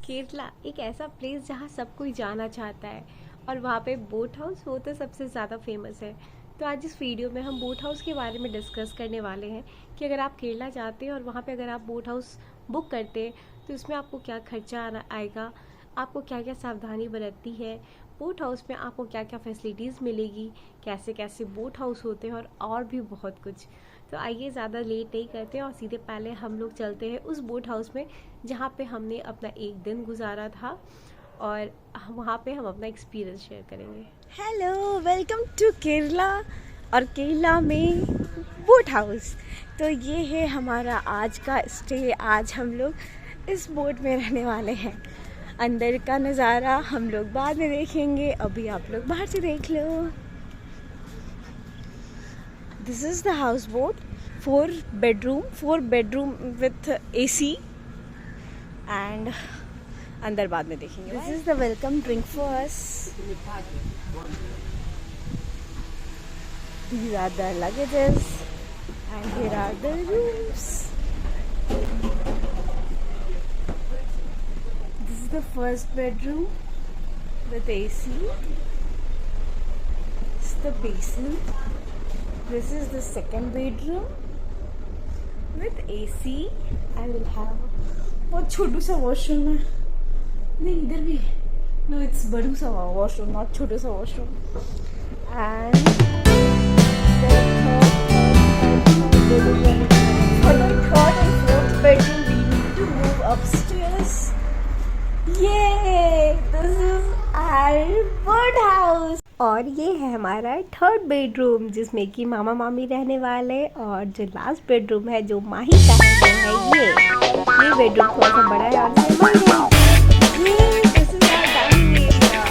केरला एक ऐसा प्लेस जहाँ सब कोई जाना चाहता है और वहाँ पे बोट हाउस वो तो सबसे ज़्यादा फेमस है। तो आज इस वीडियो में हम बोट हाउस के बारे में डिस्कस करने वाले हैं कि अगर आप केरला जाते हैं और वहाँ पे अगर आप बोट हाउस बुक करते हैं तो इसमें आपको क्या खर्चा आएगा, आपको क्या क्या सावधानी बरतती है, बोट हाउस में आपको क्या क्या फैसिलिटीज़ मिलेगी, कैसे कैसे बोट हाउस होते हैं और भी बहुत कुछ। तो आइए ज़्यादा लेट नहीं करते और सीधे पहले हम लोग चलते हैं उस बोट हाउस में जहाँ पे हमने अपना एक दिन गुजारा था और वहाँ पे हम अपना एक्सपीरियंस शेयर करेंगे। हेलो, वेलकम टू केरला और केरला में बोट हाउस। तो ये है हमारा आज का स्टे। आज हम लोग इस बोट में रहने वाले हैं। अंदर का नज़ारा हम लोग बाद में देखेंगे, अभी आप लोग बाहर से देख लो। This is the house boat, 4 bedroom with AC and अंदर बाद में देखेंगे। This is the welcome drink for us. These are the luggages and here are the rooms. This is the first bedroom with AC. This is the basement. This is the second bedroom with AC. I will have बहुत छोटू सा washroom है। नहीं, इधर भी है। No, it's बड़ू सा washroom, not छोटू सा washroom. And for the third and fourth bedroom we need to move upstairs. Yay! This is our bird house. और ये है हमारा थर्ड बेडरूम जिसमें कि मामा मामी रहने वाले, और जो लास्ट बेडरूम है जो माही का है वो है ये बेडरूम थोड़ा सा बड़ा है और इसमें माही है। This is our dining area.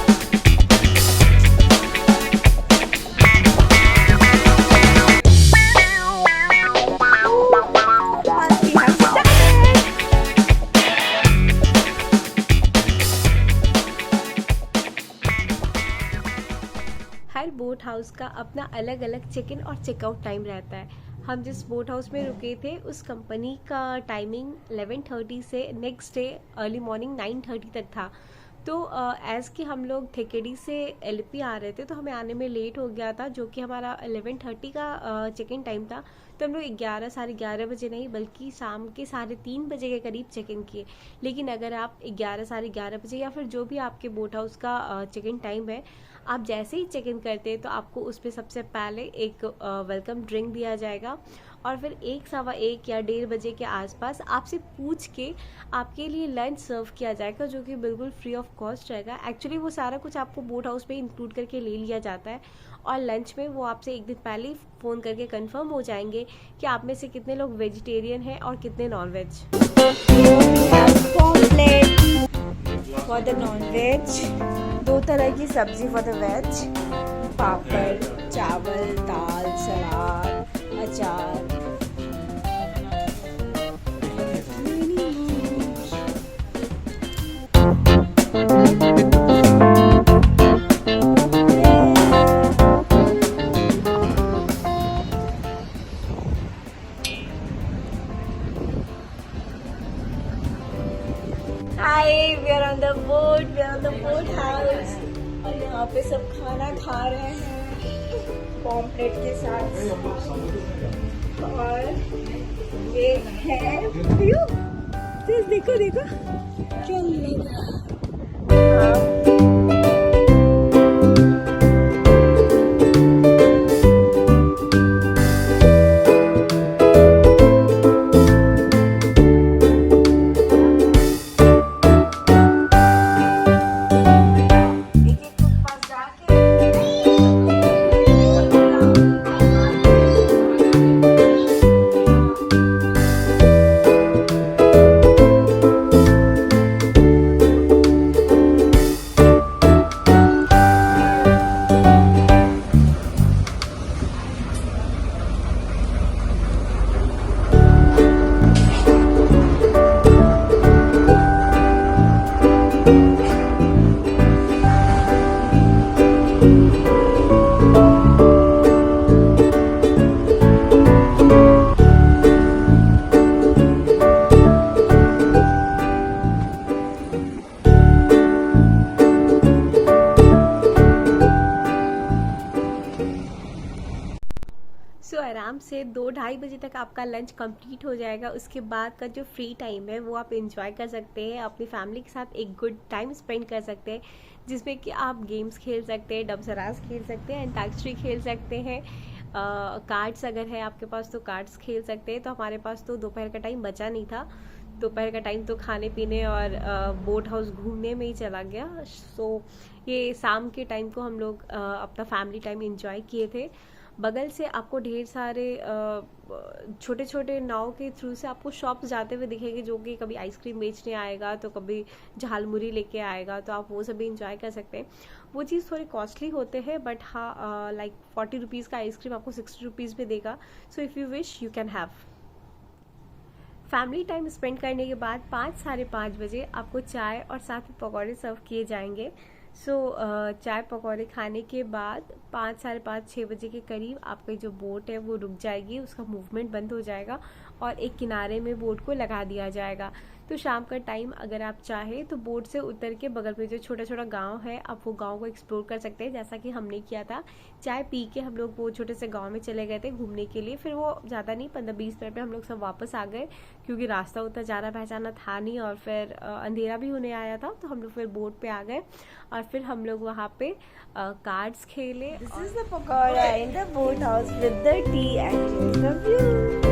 Her boat house का अपना अलग अलग चेक इन और चेकआउट टाइम रहता है। हम जिस बोट हाउस में रुके थे उस कंपनी का टाइमिंग 11:30 से नेक्स्ट डे अर्ली मॉर्निंग 9:30 तक था। तो एज़ कि हम लोग ठेकेडी से LP आ रहे थे तो हमें आने में लेट हो गया था, जो कि हमारा 11:30 का चेक इन टाइम था। तो हम लोग 11 साढ़े 11 बजे नहीं बल्कि शाम के 3:30 बजे के करीब चेक इन किए। लेकिन अगर आप 11 साढ़े 11 बजे या फिर जो भी आपके बोट हाउस का चेक इन टाइम है, आप जैसे ही चेक इन करते हैं तो आपको उस पर सबसे पहले एक वेलकम ड्रिंक दिया जाएगा और फिर 1 सवा 1 या 1:30 बजे के आसपास आपसे पूछ के आपके लिए लंच सर्व किया जाएगा, जो कि बिल्कुल फ्री ऑफ कॉस्ट रहेगा। एक्चुअली वो सारा कुछ आपको बोट हाउस में इंक्लूड करके ले लिया जाता है और लंच में वो आपसे एक दिन पहले ही फ़ोन करके कंफर्म हो जाएंगे कि आप में से कितने लोग वेजिटेरियन हैं और कितने non veg. For the non veg 2 तरह की सब्जी, फॉर द वेज पापड़, चावल, दाल, सलाद, अचार। Hi, we are on the boat. We are on the boat house. और यहाँ पे सब खाना खा रहे हैं पॉम्पलेट के साथ। और ये है व्यू। देखो देखो क्या मिलेगा। आराम से 2-2:30 बजे तक आपका लंच कंप्लीट हो जाएगा। उसके बाद का जो फ्री टाइम है वो आप इंजॉय कर सकते हैं, अपनी फैमिली के साथ एक गुड टाइम स्पेंड कर सकते हैं, जिसमें कि आप गेम्स खेल सकते हैं, डबसराज खेल सकते हैं, अंताक्षरी खेल सकते हैं, कार्ड्स अगर है आपके पास तो कार्ड्स खेल सकते हैं। तो हमारे पास तो दोपहर का टाइम बचा नहीं था, दोपहर का टाइम तो खाने पीने और बोट हाउस घूमने में ही चला गया। सो ये शाम के टाइम को हम लोग अपना फैमिली टाइम एंजॉय किए थे। बगल से आपको ढेर सारे छोटे छोटे नाव के थ्रू से आपको शॉप्स जाते हुए दिखेंगे, जो कि कभी आइसक्रीम बेचने आएगा तो कभी झालमुरी लेके आएगा, तो आप वो सब भी इंजॉय कर सकते हैं। वो चीज़ थोड़ी कॉस्टली होते हैं, बट हाँ लाइक 40 रुपीज़ का आइसक्रीम आपको 60 रुपीज़ में देगा। So if you wish you can have. Family time spend करने के बाद 5-5:30 बजे आपको चाय और साथ में पकौड़े सर्व किए जाएंगे। सो चाय पकौड़े खाने के बाद 5-5:30-6 बजे के करीब आपकी जो बोट है वो रुक जाएगी, उसका मूवमेंट बंद हो जाएगा और एक किनारे में बोट को लगा दिया जाएगा। तो शाम का टाइम अगर आप चाहें तो बोट से उतर के बगल में जो छोटा छोटा गांव है, आप वो गांव को एक्सप्लोर कर सकते हैं, जैसा कि हमने किया था। चाय पी के हम लोग वो छोटे से गांव में चले गए थे घूमने के लिए। फिर वो ज़्यादा नहीं, 15-20 मिनट में हम लोग सब वापस आ गए, क्योंकि रास्ता उतना ज़्यादा पहचाना था नहीं और फिर अंधेरा भी होने आया था। तो हम लोग फिर बोट पे आ गए और फिर हम लोग वहाँ पे कार्ड्स खेले। This is the pagoda in the boathouse with the tea and here's the view.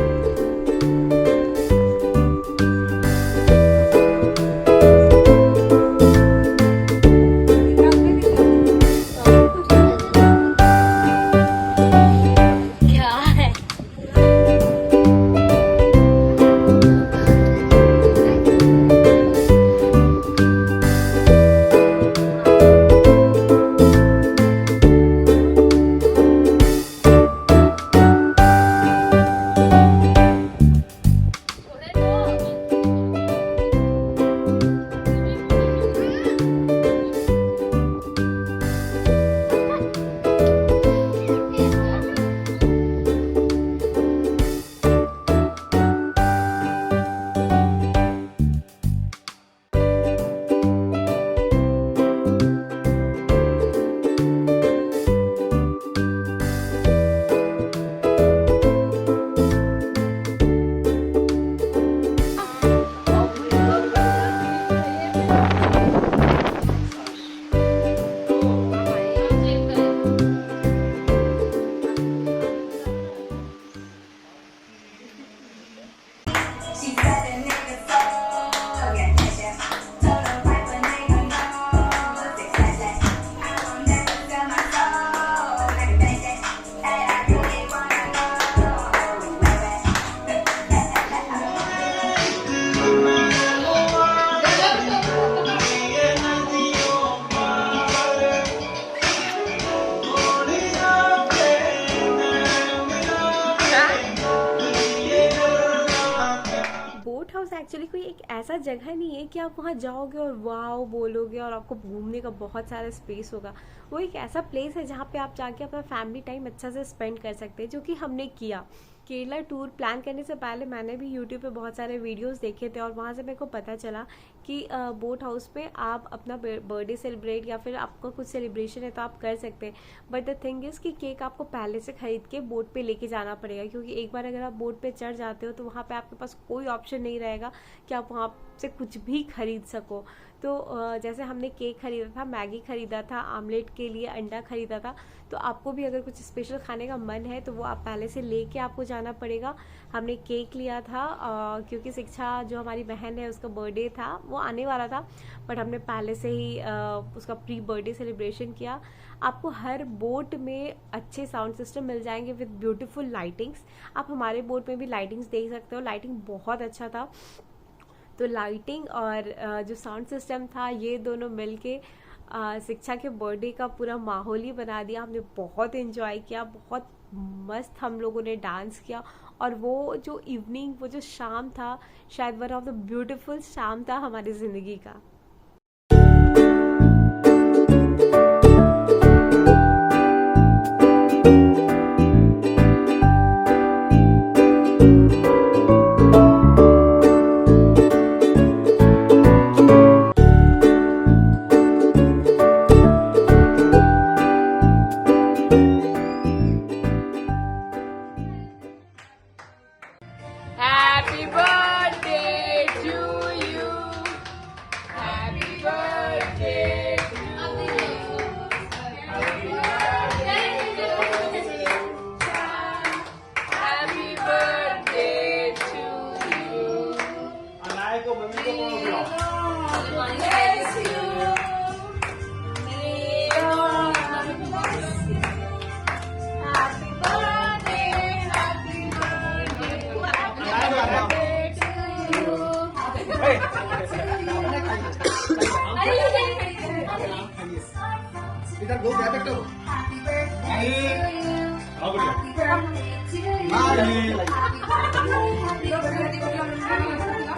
Actually कोई एक ऐसा जगह नहीं है कि आप वहाँ जाओगे और वाओ बोलोगे और आपको घूमने का बहुत सारा स्पेस होगा। वो एक ऐसा प्लेस है जहाँ पे आप जाके अपना फैमिली टाइम अच्छा से स्पेंड कर सकते हैं, जो कि हमने किया। केरला टूर प्लान करने से पहले मैंने भी यूट्यूब पे बहुत सारे वीडियोस देखे थे और वहाँ से मेरे को पता चला कि बोट हाउस पे आप अपना बर्थडे सेलिब्रेट या फिर आपका कुछ सेलिब्रेशन है तो आप कर सकते हैं। बट द थिंग इज़ कि केक आपको पहले से ख़रीद के बोट पे लेके जाना पड़ेगा, क्योंकि एक बार अगर आप बोट पे चढ़ जाते हो तो वहाँ पे आपके पास कोई ऑप्शन नहीं रहेगा कि आप वहाँ से कुछ भी खरीद सको। तो जैसे हमने केक खरीदा था, मैगी खरीदा था, आमलेट के लिए अंडा खरीदा था, तो आपको भी अगर कुछ स्पेशल खाने का मन है तो वो आप पहले से लेके आपको जाना पड़ेगा। हमने केक लिया था क्योंकि शिक्षा जो हमारी बहन है उसका बर्थडे था, वो आने वाला था, बट हमने पहले से ही उसका प्री बर्थडे सेलिब्रेशन किया। आपको हर बोट में अच्छे साउंड सिस्टम मिल जाएंगे विद ब्यूटीफुल लाइटिंग्स। आप हमारे बोट में भी लाइटिंग्स देख सकते हो, लाइटिंग बहुत अच्छा था। तो लाइटिंग और जो साउंड सिस्टम था, ये दोनों मिलके शिक्षा के बर्थडे का पूरा माहौल ही बना दिया। हमने बहुत एंजॉय किया, बहुत मस्त हम लोगों ने डांस किया। और वो जो इवनिंग, वो जो शाम था, शायद वन ऑफ द ब्यूटीफुल शाम था हमारी ज़िंदगी का। इधर दो बैठ दो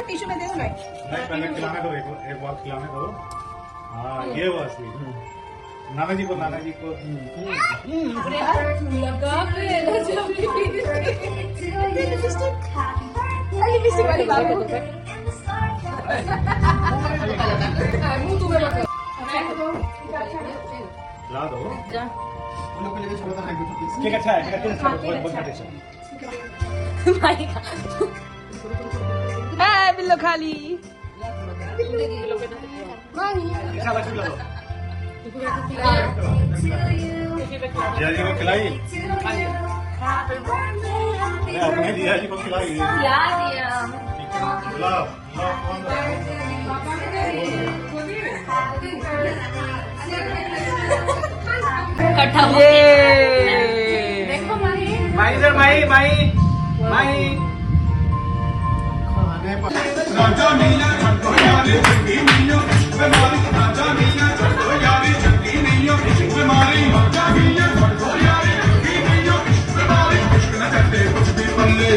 टिश्यू में दे दो ना। नहीं, पहले खिलाने दो, एक बार खिलाने दो। हाँ, ये वो असली। नाना जी को लिपस्टिक वाली बात है। खिला दो। उन लोग के लिए भी छोटा सा केक अच्छा है, केक अच्छा है, बहुत बहुत टेस्ट है। बिल्लो खाली। अच्छा बच्चों खिला दो। जिया जी को खिलाई। अरे अपने जिया जी को खिलाई। खिलाओ, कौन माई इधर माई माई माई खाने पर राजा मीना छड्डो यारी जंगी मीनो बीमारी राजा मीना छड्डो यारी जंगी मीनो बीमारी राजा मीना छड्डो यारी जंगी मीनो बीमारी इश्क न करते कुछ भी बल्ले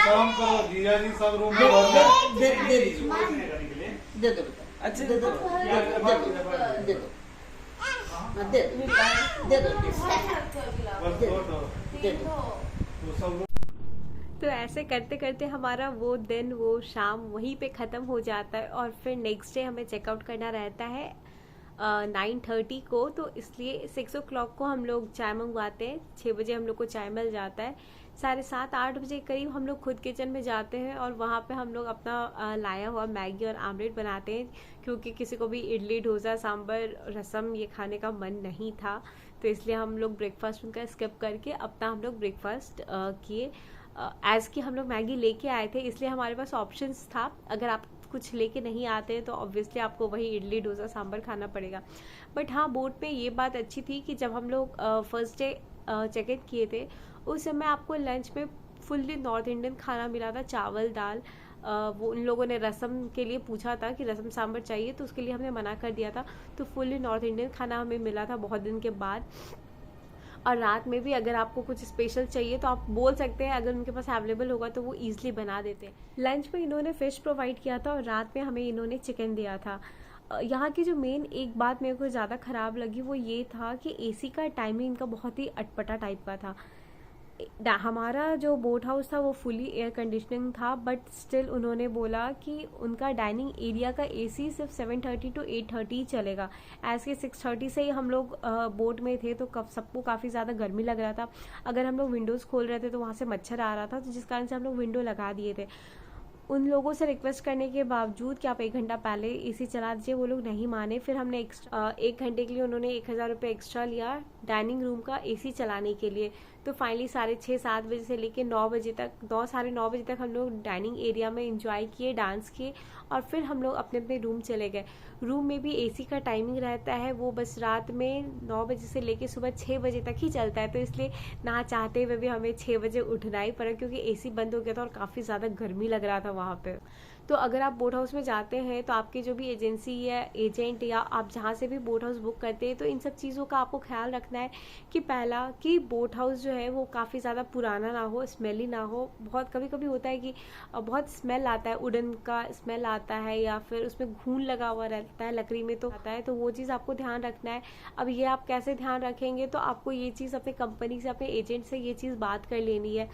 काम करो, जिया जी सब रूम में दे दो बेटा। अच्छा दे दो तो ऐसे करते करते हमारा वो दिन वो शाम वहीं पे ख़त्म हो जाता है और फिर नेक्स्ट डे हमें चेकआउट करना रहता है 9:30 को। तो इसलिए 6 o'clock को हम लोग चाय मंगवाते हैं। 6 बजे हम लोग को चाय मिल जाता है। 7:30-8 बजे करीब हम लोग खुद किचन में जाते हैं और वहाँ पे हम लोग अपना लाया हुआ मैगी और आमलेट बनाते हैं, क्योंकि किसी को भी इडली डोसा सांभर रसम ये खाने का मन नहीं था। तो इसलिए हम लोग ब्रेकफास्ट उनका स्किप करके अपना हम लोग ब्रेकफास्ट किए। एज़ कि हम लोग मैगी लेके आए थे इसलिए हमारे पास ऑप्शंस था। अगर आप कुछ लेके नहीं आते हैं तो ऑब्वियसली आपको वही इडली डोसा सांभर खाना पड़ेगा। बट हाँ, बोट पे ये बात अच्छी थी कि जब हम लोग फर्स्ट डे चेक इन किए थे उस समय आपको लंच में फुल्ली नॉर्थ इंडियन खाना मिला था, चावल दाल। वो उन लोगों ने रसम के लिए पूछा था कि रसम सांभर चाहिए, तो उसके लिए हमने मना कर दिया था। तो फुल्ली नॉर्थ इंडियन खाना हमें मिला था बहुत दिन के बाद। और रात में भी अगर आपको कुछ स्पेशल चाहिए तो आप बोल सकते हैं, अगर उनके पास अवेलेबल होगा तो वो ईजिली बना देते हैं। लंच में इन्होंने फ़िश प्रोवाइड किया था और रात में हमें इन्होंने चिकन दिया था। यहाँ की जो मेन एक बात मेरे को ज़्यादा ख़राब लगी वो ये था कि एसी का टाइमिंग इनका बहुत ही अटपटा टाइप का था। हमारा जो बोट हाउस था वो फुली एयर कंडीशनिंग था, बट स्टिल उन्होंने बोला कि उनका डाइनिंग एरिया का एसी सिर्फ 7:30 to 8:30 ही चलेगा। एज के 6:30 से ही हम लोग बोट में थे तो सबको काफ़ी ज़्यादा गर्मी लग रहा था। अगर हम लोग विंडोज़ खोल रहे थे तो वहाँ से मच्छर आ रहा था, तो जिस कारण से हम लोग विंडो लगा दिए थे। उन लोगों से रिक्वेस्ट करने के बावजूद कि आप 1 घंटा पहले एसी चला दीजिए, वो लोग नहीं माने। फिर हमने 1 घंटे के लिए उन्होंने 1000 रुपये एक्स्ट्रा लिया डाइनिंग रूम का एसी चलाने के लिए। तो फाइनली 6:30-7 बजे से लेके 9 बजे तक, 9 साढ़े 9 बजे तक हम लोग डाइनिंग एरिया में एंजॉय किए, डांस किए और फिर हम लोग अपने अपने रूम चले गए। रूम में भी एसी का टाइमिंग रहता है, वो बस रात में 9 बजे से लेके सुबह 6 बजे तक ही चलता है। तो इसलिए ना चाहते हुए भी हमें 6 बजे उठना ही पड़ा, क्योंकि एसी बंद हो गया था और काफ़ी ज़्यादा गर्मी लग रहा था वहाँ पे। तो अगर आप बोट हाउस में जाते हैं तो आपकी जो भी एजेंसी है, एजेंट या आप जहाँ से भी बोट हाउस बुक करते हैं, तो इन सब चीज़ों का आपको ख्याल रखना है कि पहला कि बोट हाउस जो है वो काफ़ी ज़्यादा पुराना ना हो, स्मेली ना हो। बहुत कभी कभी होता है कि बहुत स्मेल आता है, वुडन का स्मेल आता है या फिर उसमें घून लगा हुआ रहता है, लकड़ी में तो आता है, तो वो चीज़ आपको ध्यान रखना है। अब ये आप कैसे ध्यान रखेंगे, तो आपको ये चीज़ अपने कंपनी से, अपने एजेंट से ये चीज़ बात कर लेनी है।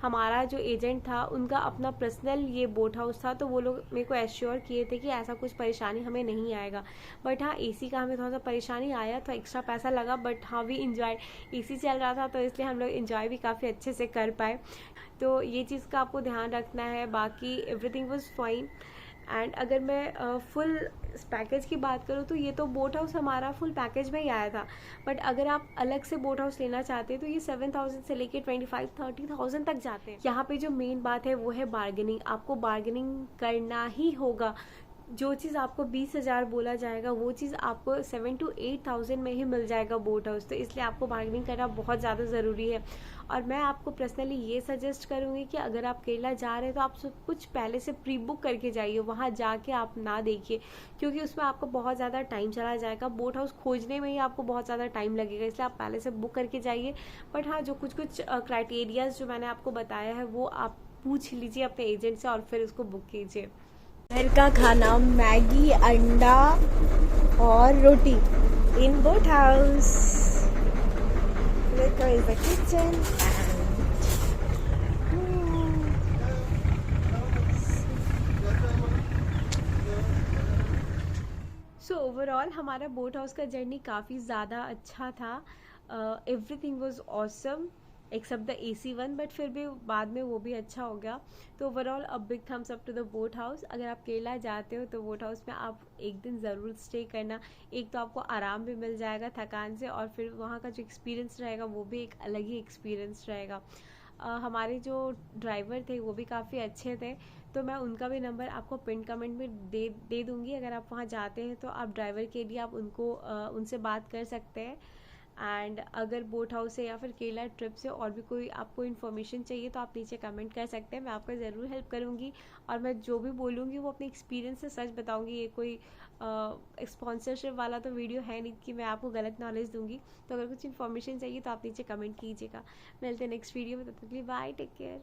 हमारा जो एजेंट था उनका अपना पर्सनल ये बोट हाउस था, तो वो लोग मेरे को एश्योर किए थे कि ऐसा कुछ परेशानी हमें नहीं आएगा। बट हाँ, एसी का हमें थोड़ा सा परेशानी आया, तो एक्स्ट्रा पैसा लगा, बट हाँ वी इंजॉय। एसी चल रहा था तो इसलिए हम लोग इंजॉय भी काफ़ी अच्छे से कर पाए। तो ये चीज़ का आपको ध्यान रखना है। बाकी एवरीथिंग वाज फाइन। एंड अगर मैं फुल पैकेज की बात करूँ तो ये तो बोट हाउस हमारा फुल पैकेज में ही आया था। बट अगर आप अलग से बोट हाउस लेना चाहते हैं तो ये 7,000 से लेके 25-30,000 तक जाते हैं। यहाँ पे जो मेन बात है वो है बार्गेनिंग। आपको बार्गेनिंग करना ही होगा। जो चीज़ आपको 20,000 बोला जाएगा वो चीज़ आपको 7,000 to 8,000 में ही मिल जाएगा बोट हाउस। तो इसलिए आपको बार्गेनिंग करना बहुत ज़्यादा ज़रूरी है। और मैं आपको पर्सनली ये सजेस्ट करूँगी कि अगर आप केरला जा रहे हैं तो आप सब कुछ पहले से प्री बुक करके जाइए, वहाँ जाके आप ना देखिए, क्योंकि उसमें आपको बहुत ज़्यादा टाइम चला जाएगा। बोट हाउस खोजने में ही आपको बहुत ज़्यादा टाइम लगेगा, इसलिए आप पहले से बुक करके जाइए। बट हाँ, जो कुछ क्राइटेरियाज जो मैंने आपको बताया है वो आप पूछ लीजिए अपने एजेंट से और फिर उसको बुक कीजिए। घर का खाना मैगी, अंडा और रोटी in boat house. Look, where is the kitchen? So overall हमारा बोट हाउस का जर्नी काफ़ी ज़्यादा अच्छा था। Everything was awesome except the AC one, but फिर भी बाद में वो भी अच्छा हो गया। तो overall a big thumbs up to the boat house. अगर आप केरला जाते हो तो बोट हाउस में आप एक दिन ज़रूर स्टे करना। एक तो आपको आराम भी मिल जाएगा थकान से, और फिर वहाँ का जो एक्सपीरियंस रहेगा वो भी एक अलग ही एक्सपीरियंस रहेगा। हमारे जो ड्राइवर थे वो भी काफ़ी अच्छे थे, तो मैं उनका भी नंबर आपको पिन कमेंट में दे दूँगी। अगर आप वहाँ जाते हैं तो आप ड्राइवर के लिए आप उनसे बात कर सकते हैं। एंड अगर बोट हाउस से या फिर केरला ट्रिप से और भी कोई आपको इन्फॉर्मेशन चाहिए तो आप नीचे कमेंट कर सकते हैं, मैं आपको ज़रूर हेल्प करूँगी। और मैं जो भी बोलूँगी वो अपने एक्सपीरियंस से सच बताऊँगी। ये कोई स्पॉन्सरशिप वाला तो वीडियो है नहीं कि मैं आपको गलत नॉलेज दूँगी। तो अगर कुछ इन्फॉर्मेशन चाहिए तो आप नीचे कमेंट कीजिएगा। मिलते हैं नेक्स्ट वीडियो में, तब तक के लिए बाय, टेक केयर।